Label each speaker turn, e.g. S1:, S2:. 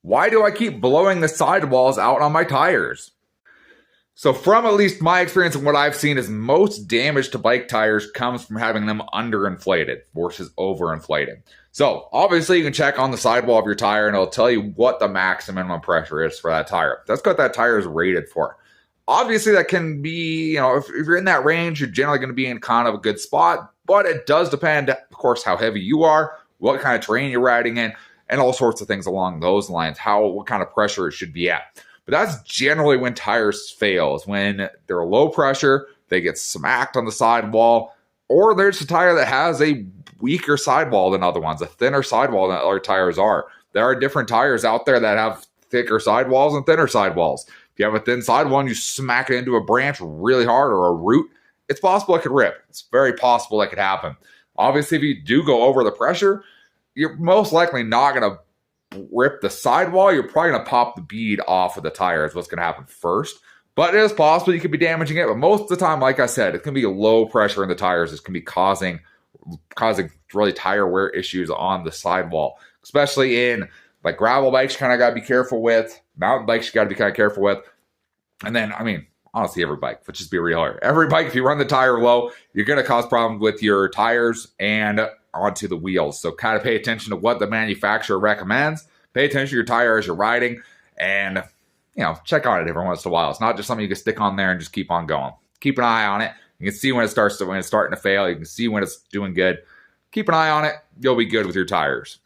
S1: Why do I keep blowing the sidewalls out on my tires? So from at least my experience and what I've seen is most damage to bike tires comes from having them underinflated versus overinflated. So obviously you can check on the sidewall of your tire and it'll tell you what the maximum pressure is for that tire. That's what that tire is rated for. Obviously that can be, if you're in that range, you're generally going to be in kind of a good spot, but it does depend, of course, how heavy you are, what kind of terrain you're riding in, and all sorts of things along those lines, what kind of pressure it should be at. But that's generally when tires fail, is when they're low pressure, they get smacked on the sidewall, or there's a tire that has a weaker sidewall than other ones, a thinner sidewall than other tires are. There are different tires out there that have thicker sidewalls and thinner sidewalls. If you have a thin sidewall and you smack it into a branch really hard or a root, it's possible it could rip. It's very possible that could happen. Obviously, if you do go over the pressure, you're most likely not going to rip the sidewall. You're probably going to pop the bead off of the tire is what's going to happen first. But it is possible you could be damaging it. But most of the time, like I said, it can be low pressure in the tires. It can be causing really tire wear issues on the sidewall, especially in like gravel bikes. You kind of got to be careful with. Mountain bikes, you got to be kind of careful with. And then, honestly, every bike, let's just be real here. Every bike, if you run the tire low, you're going to cause problems with your tires and onto the wheels. So kind of pay attention to what the manufacturer recommends. Pay attention to your tire as you're riding and, check on it every once in a while. It's not just something you can stick on there and just keep on going. Keep an eye on it. You can see when it's starting to fail. You can see when it's doing good. Keep an eye on it. You'll be good with your tires.